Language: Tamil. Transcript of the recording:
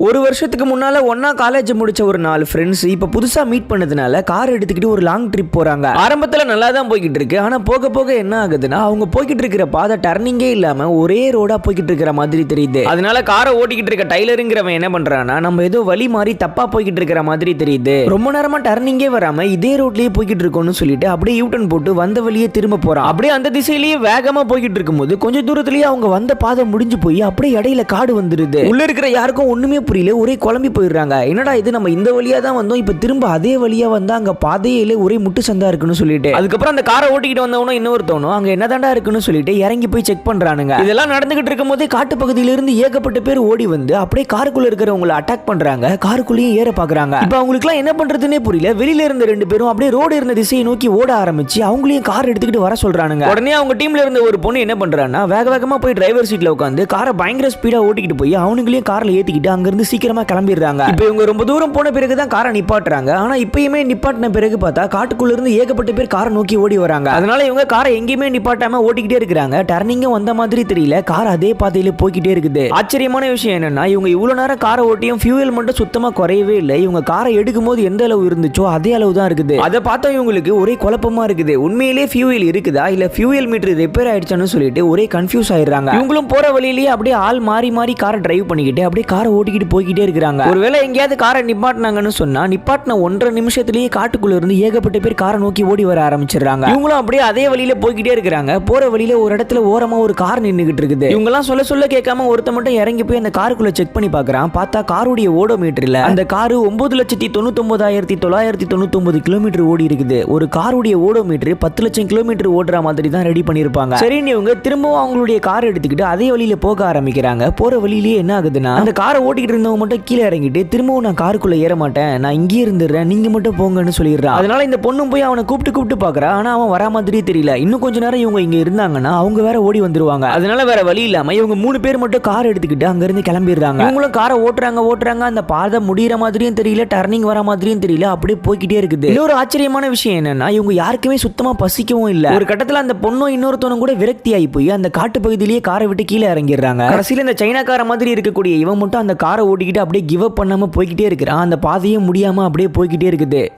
ஒரு வருஷத்துக்கு முன்னால ஒன்னா காலேஜ் முடிச்ச ஒரு 4 ஃப்ரெண்ட்ஸ் இப்ப புதுசா மீட் பண்ணதுனால கார் எடுத்துக்கிட்டு ஒரு லாங் ட்ரிப் போறாங்க. ஆரம்பத்துல நல்லா தான் போய்கிட்டு இருக்கு. ஆனா போக போக என்ன ஆகுதுன்னா அவங்க போய்கிட்டு இருக்கிற பாதை டர்னிங்கே இல்லாம ஒரே ரோடா போய்கிட்டு இருக்கிற மாதிரி தெரியுது. அதனால காரை ஓட்டிக்கிட்டு இருக்க டைலருங்கிறவன் என்ன பண்றானா நம்ம ஏதோ வழி மாறி தப்பா போய்கிட்டு இருக்கிற மாதிரி தெரியுது. ரொம்ப நேரமா டர்னிங்கே வராம இதே ரோட்லயே போய்கிட்டு இருக்கோம்னு சொல்லிட்டு அப்படியே யூட்டன் போட்டு வந்த வழியே திரும்ப போறான். அப்படியே அந்த திசையிலேயே வேகமா போய்கிட்டு இருக்கும்போது கொஞ்சம் தூரத்திலேயே அவங்க வந்த பாதை முடிஞ்சு போய் அப்படியே இடையில காடு வந்துருது. உள்ள இருக்கிற யாருக்கும் ஒண்ணுமே புரியல. ஒரே குழம்பி போயிடுறாங்க. என்னடா இது நம்ம இந்த வழியா தான் வந்தோம், இப்ப திரும்ப அதே வழியா வந்தா அங்க பாதையில ஒரே முட்டு சந்தா இருக்குன்னு சொல்லிட்டு அதுக்கப்புறம் அந்த காரை ஓட்டிக்கிட்டு வந்தவனும் இன்னொருத்தவனும் அங்க என்னதாண்டா இருக்குன்னு சொல்லிட்டு இறங்கி போய் செக் பண்றானுங்க. இதெல்லாம் நடந்துகிட்டு இருக்கும் போதே காட்டு பகுதியில இருந்து ஏகப்பட்ட பேர் ஓடி வந்து அப்படியே காருக்குள்ள இருக்கிறவங்களை அட்டாக் பண்றாங்க. காருக்குள்ளேயும் ஏற பாக்குறாங்க. இப்ப அவங்களுக்கு எல்லாம் என்ன பண்றதுன்னே புரியல. வெளியில இருந்த 2 பேரும் அப்படியே ரோடு இருந்த திசையை நோக்கி ஓட ஆரம்பிச்சு அவங்களையும் கார் எடுத்துக்கிட்டு வர சொல்றானுங்க. உடனே அவங்க டீம்ல இருந்த ஒரு பொண்ணு என்ன பண்றான்னா வேக வேகமா போய் டிரைவர் சீட்ல உட்காந்து காரை பயங்கர ஸ்பீடா ஓட்டிக்கிட்டு போய் அவனுங்களையும் கார்ல ஏத்திக்கிட்டு அங்க இருந்து சீக்கிரமா கிளம்பிடுறாங்க. இப்போ இவங்க ரொம்ப தூரம் போன பிறகு தான் காரை நிப்பாட்டுறாங்க. ஆனா இப்பயுமே நிப்பாட்டின பிறகு பார்த்தா காட்டுக்குள்ள இருந்து ஏகப்பட்ட பேர் காரை நோக்கி ஓடி வராங்க. அதனால இவங்க காரை எங்கேயுமே நிப்பாட்டாம ஓட்டிக்கிட்டே இருக்காங்க. டர்னிங்கும் வந்த மாதிரி தெரியல. கார் அதே பாதையில போய்கிட்டே இருக்குது. ஆச்சரியமான விஷயம் என்னன்னா இவங்க இவ்வளவு நேரம் காரை ஓட்டியும் ஃபியூயல் மட்டும் சுத்தமா குறையவே இல்லை. இவங்க காரை எடுக்கும் போது எந்த அளவு இருந்துச்சோ அதே அளவு தான் இருக்குது. அதை பார்த்தா இவங்களுக்கு ஒரே குழப்பமா இருக்குது. உண்மையிலேயே ஃபியூயல் இருக்குதா இல்ல ஃபியூயல் மீட்டர் ரிப்பேர் ஆயிடுச்சான்னு சொல்லிட்டு ஒரே கன்ஃபியூஸ் ஆயிடுறாங்க. இவங்களும் போற வழியிலேயே அப்படியே ஆள் மாறி மாறி காரை டிரைவ் பண்ணிக்கிட்டு அப்படியே காரை ஓட்டிக்கிட்டு போய்கிட்டே இருக்காங்க. ஒருவேளை எங்கேயாவது காரை நிப்பாட்டினாங்கன்னு சொன்னா நிப்பாட்டின 1.5 நிமிஷத்திலேயே காட்டுக்குள்ள இருந்து ஏகப்பட்ட பேர் காரை நோக்கி ஓடி வர ஆரம்பிச்சிடுறாங்க. இவங்களும் அப்படியே அதே வழியில போய்கிட்டே இருக்காங்க. போற வழியில ஒரு இடத்துல ஓரமா ஒரு கார் நின்னுகிட்டு இருக்குது. இவங்க எல்லாம் சொல்ல கேட்காம ஒருத்த மட்டும் இறங்கி போய் அந்த காருக்குள்ள செக் பண்ணி பார்க்கறான். பார்த்தா காருடைய ஓடோமீட்டர்ல அந்த காரு 9,99,999 கிலோமீட்டர் ஓடி இருக்குது. ஒரு காருடைய ஓடோமீட்டர் 10 லட்சம் கிலோமீட்டர் ஓடுற மாதிரி தான் ரெடி பண்ணிருப்பாங்க. சரி இவங்க திரும்பவும் அவங்களுடைய கார் எடுத்துக்கிட்டு அதே வழியில போக ஆரம்பிக்கிறாங்க. போற வழியிலேயே என்ன ஆகுதுன்னா அந்த காரை ஓட்டிக்கிட்டு இருந்தவங்க மட்டும் கீழே இறங்கிட்டு திரும்பவும் நான் காருக்குள்ள ஏற மாட்டேன், நான் இங்கே இருந்துடுறேன், நீங்க மட்டும் போங்கன்னு சொல்லிடுறான். அதனால இந்த பொண்ணும் போய் அவனை கூப்பிட்டு பாக்குறா. ஆனா அவன் வரா மாதிரி தெரியல. இன்னும் கொஞ்ச நேரம் இவங்க இங்க இருந்தாங்கன்னா அவங்க வேற ஓடி வந்துருவாங்க. அதனால வேற வழி இல்லாம இவங்க 3 பேர் மட்டும் கார் எடுத்துக்கிட்டு அங்க இருந்து கிளம்பிடுறாங்க. இவங்களும் காரை ஓட்டுறாங்க. அந்த பாதை முடிகிற மாதிரியும் தெரியல, டர்னிங் வர மாதிரியும் தெரியல, அப்படியே போய்கிட்டே இருக்குது. இன்னொரு ஆச்சரியமான விஷயம் என்னன்னா இவங்க யாருக்குமே சுத்தமா பசிக்கவும் இல்ல. ஒரு கட்டத்துல அந்த பொண்ணும் இன்னொருத்தனும் கூட விரக்தி ஆகி போய் அந்த காட்டு பகுதியிலேயே காரை விட்டு கீழே இறங்கிடுறாங்க. கடைசியில இந்த சைனாக்கார மாதிரி இருக்கக்கூடிய இவன் மட்டும் அந்த காரை ஓட்டிக்கிட்டு அப்படியே கிவ் அப் பண்ணாம போய்கிட்டே இருக்கிறான். அந்த பாதையே முடியாம அப்படியே போய்கிட்டே இருக்குது.